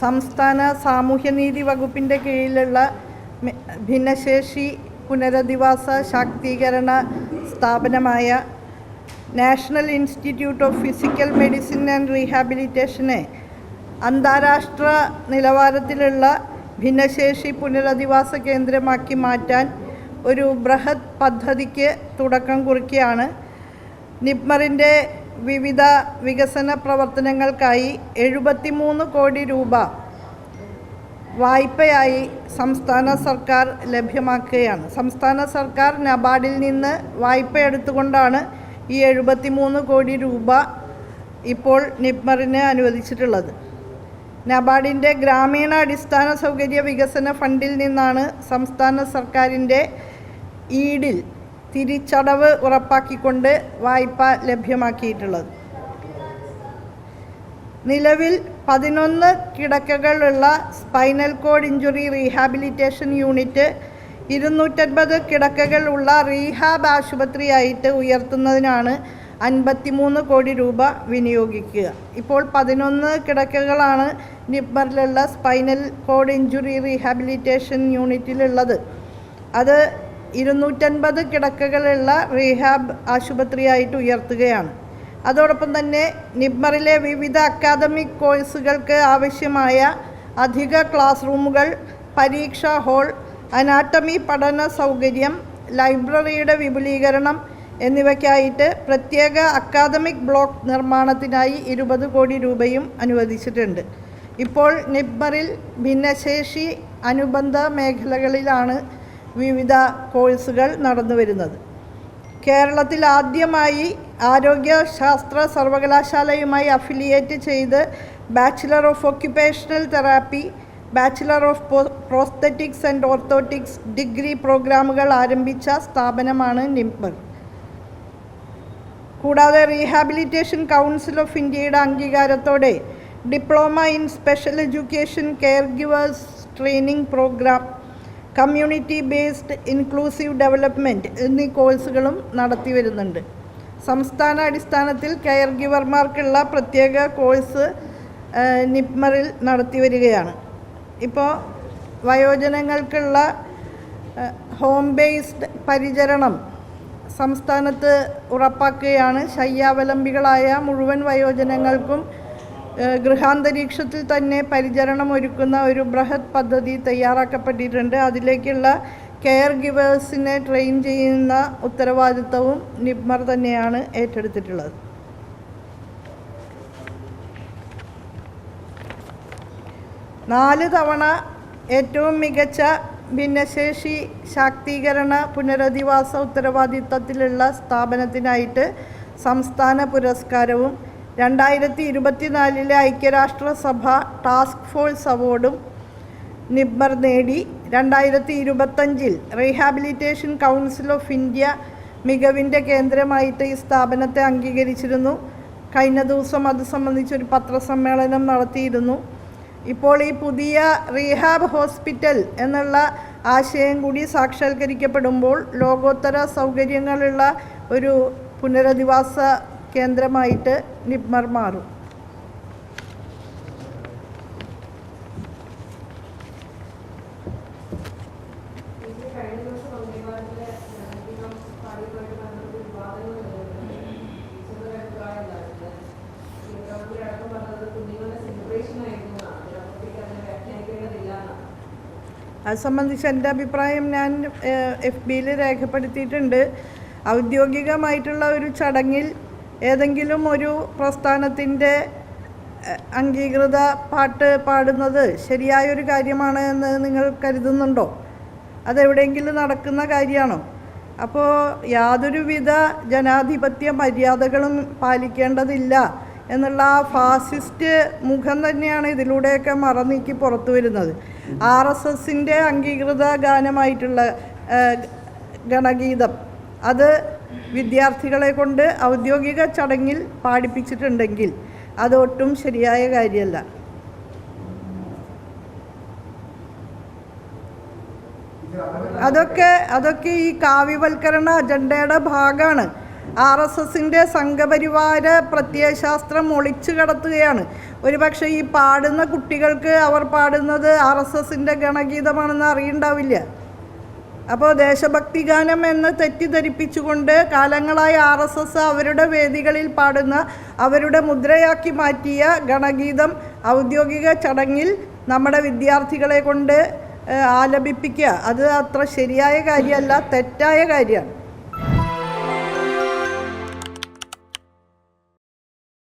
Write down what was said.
സംസ്ഥാന സാമൂഹ്യനീതി വകുപ്പിൻ്റെ കീഴിലുള്ള ഭിന്നശേഷി പുനരധിവാസ ശാക്തീകരണ സ്ഥാപനമായ National Institute of Physical Medicine and റീഹാബിലിറ്റേഷനെ അന്താരാഷ്ട്ര നിലവാരത്തിലുള്ള ഭിന്നശേഷി പുനരധിവാസ കേന്ദ്രമാക്കി മാറ്റാൻ ഒരു ബൃഹത് പദ്ധതിക്ക് തുടക്കം കുറിക്കുകയാണ്. നിപ്മറിൻ്റെ വിവിധ വികസന പ്രവർത്തനങ്ങൾക്കായി 73 കോടി രൂപ വായ്പയായി സംസ്ഥാന സർക്കാർ ലഭ്യമാക്കുകയാണ്. സംസ്ഥാന സർക്കാർ നബാർഡിൽ നിന്ന് വായ്പ എടുത്തുകൊണ്ടാണ് ഈ 73 കോടി രൂപ ഇപ്പോൾ നിപ്മറിന് അനുവദിച്ചിട്ടുള്ളത്. നബാർഡിൻ്റെ ഗ്രാമീണ അടിസ്ഥാന സൗകര്യ വികസന ഫണ്ടിൽ നിന്നാണ് സംസ്ഥാന സർക്കാരിൻ്റെ ഈടിൽ തിരിച്ചടവ് ഉറപ്പാക്കിക്കൊണ്ട് വായ്പ ലഭ്യമാക്കിയിട്ടുള്ളത്. നിലവിൽ 11 കിടക്കകളുള്ള spinal cord injury rehabilitation unit 250 കിടക്കകൾ ഉള്ള റീഹാബ് ആശുപത്രിയായിട്ട് ഉയർത്തുന്നതിനാണ് 53 കോടി രൂപ വിനിയോഗിക്കുക. ഇപ്പോൾ 11 കിടക്കകളാണ് നിപ്മറിലുള്ള സ്പൈനൽ കോഡ് ഇഞ്ചുറി റീഹാബിലിറ്റേഷൻ യൂണിറ്റിലുള്ളത്. അത് 250 കിടക്കകളുള്ള റീഹാബ് ആശുപത്രിയായിട്ട് ഉയർത്തുകയാണ്. അതോടൊപ്പം തന്നെ നിപ്മറിലെ വിവിധ അക്കാദമിക് കോഴ്സുകൾക്ക് ആവശ്യമായ അധിക ക്ലാസ് റൂമുകൾ, പരീക്ഷാ ഹാൾ, അനാട്ടമി പഠന സൗകര്യം, ലൈബ്രറിയുടെ വിപുലീകരണം എന്നിവയ്ക്കായിട്ട് പ്രത്യേക അക്കാദമിക് ബ്ലോക്ക് നിർമ്മാണത്തിനായി 20 കോടി രൂപയും അനുവദിച്ചിട്ടുണ്ട്. ഇപ്പോൾ നിപ്മറിൽ ഭിന്നശേഷി അനുബന്ധ മേഖലകളിലാണ് വിവിധ കോഴ്സുകൾ നടന്നു വരുന്നത്. കേരളത്തിൽ ആദ്യമായി ആരോഗ്യശാസ്ത്ര സർവകലാശാലയുമായി അഫിലിയേറ്റ് ചെയ്ത് bachelor of occupational therapy, bachelor of prosthetics and orthotics degree പ്രോഗ്രാമുകൾ ആരംഭിച്ച സ്ഥാപനമാണ് നിപ്മർ. കൂടാതെ റീഹാബിലിറ്റേഷൻ കൗൺസിൽ ഓഫ് ഇന്ത്യയുടെ അംഗീകാരത്തോടെ diploma in special education care givers training program, community based inclusive development എന്നീ കോഴ്സുകളും നടത്തി വരുന്നുണ്ട്. സംസ്ഥാന അടിസ്ഥാനത്തിൽ കെയർ ഗിവർമാർക്കുള്ള പ്രത്യേക കോഴ്സ് നിപ്മറിൽ നടത്തി വരികയാണ്. ഇപ്പോൾ വയോജനങ്ങൾക്കുള്ള ഹോം ബേസ്ഡ് പരിചരണം സംസ്ഥാനത്ത് ഉറപ്പാക്കുകയാണ്. ശയ്യാവലംബികളായ മുഴുവൻ വയോജനങ്ങൾക്കും ഗൃഹാന്തരീക്ഷത്തിൽ തന്നെ പരിചരണം ഒരുക്കുന്ന ഒരു ബൃഹത് പദ്ധതി തയ്യാറാക്കപ്പെട്ടിട്ടുണ്ട്. അതിലേക്കുള്ള കെയർ ഗിവേഴ്സിനെ ട്രെയിൻ ചെയ്യുന്ന ഉത്തരവാദിത്തവും നിപ്മർ തന്നെയാണ് ഏറ്റെടുത്തിട്ടുള്ളത്. നാല് തവണ ഏറ്റവും മികച്ച ഭിന്നശേഷി ശാക്തീകരണ പുനരധിവാസ ഉത്തരവാദിത്തത്തിലുള്ള സ്ഥാപനത്തിനായിട്ട് സംസ്ഥാന പുരസ്കാരവും 2024 ഐക്യരാഷ്ട്രസഭ ടാസ്ക് ഫോഴ്സ് അവാർഡും നിപ്മർ നേടി. 2025 റീഹാബിലിറ്റേഷൻ കൗൺസിൽ ഓഫ് ഇന്ത്യ മികവിൻ്റെ കേന്ദ്രമായിട്ട് ഈ സ്ഥാപനത്തെ അംഗീകരിച്ചിരുന്നു. കഴിഞ്ഞ ദിവസം അത് സംബന്ധിച്ചൊരു പത്രസമ്മേളനം നടത്തിയിരുന്നു. ഇപ്പോൾ ഈ പുതിയ റീഹാബ് ഹോസ്പിറ്റൽ എന്നുള്ള ആശയം കൂടി സാക്ഷാത്കരിക്കപ്പെടുമ്പോൾ ലോകോത്തര സൗകര്യങ്ങളുള്ള ഒരു പുനരധിവാസ കേന്ദ്രമായിട്ട് നിപ്മർ മാറും. അത് സംബന്ധിച്ച് എൻ്റെ അഭിപ്രായം ഞാൻ FBയിൽ രേഖപ്പെടുത്തിയിട്ടുണ്ട്. ഔദ്യോഗികമായിട്ടുള്ള ഒരു ചടങ്ങിൽ ഏതെങ്കിലും ഒരു പ്രസ്ഥാനത്തിൻ്റെ അംഗീകൃത പാട്ട് പാടുന്നത് ശരിയായൊരു കാര്യമാണ് എന്ന് നിങ്ങൾ കരുതുന്നുണ്ടോ? അതെവിടെയെങ്കിലും നടക്കുന്ന കാര്യമാണോ? അപ്പോൾ യാതൊരുവിധ ജനാധിപത്യ മര്യാദകളും പാലിക്കേണ്ടതില്ല എന്നുള്ള ആ ഫാസിസ്റ്റ് മുഖം തന്നെയാണ് ഇതിലൂടെയൊക്കെ മറനീക്കി പുറത്തു വരുന്നത്. RSSൻ്റെ അംഗീകൃത ഗാനമായിട്ടുള്ള ഗണഗീതം അത് വിദ്യാർത്ഥികളെ കൊണ്ട് ഔദ്യോഗിക ചടങ്ങിൽ പാടിപ്പിച്ചിട്ടുണ്ടെങ്കിൽ അതൊട്ടും ശരിയായ കാര്യമല്ല. അതൊക്കെ ഈ കാവ്യവൽക്കരണ അജണ്ടയുടെ ഭാഗമാണ്. RSSൻ്റെ സംഘപരിവാര പ്രത്യയശാസ്ത്രം ഒളിച്ചു കടത്തുകയാണ്. ഒരുപക്ഷെ ഈ പാടുന്ന കുട്ടികൾക്ക് അവർ പാടുന്നത് RSSൻ്റെ ഗണഗീതമാണെന്ന് അറിയണ്ടാവില്ല. അപ്പോൾ ദേശഭക്തി ഗാനം എന്ന് തെറ്റിദ്ധരിപ്പിച്ചുകൊണ്ട് കാലങ്ങളായി RSS അവരുടെ വേദികളിൽ പാടുന്ന, അവരുടെ മുദ്രയാക്കി മാറ്റിയ ഗണഗീതം ഔദ്യോഗിക ചടങ്ങിൽ നമ്മുടെ വിദ്യാർത്ഥികളെ കൊണ്ട് ആലപിപ്പിക്കുക, അത് അത്ര ശരിയായ കാര്യമല്ല, തെറ്റായ കാര്യമാണ്.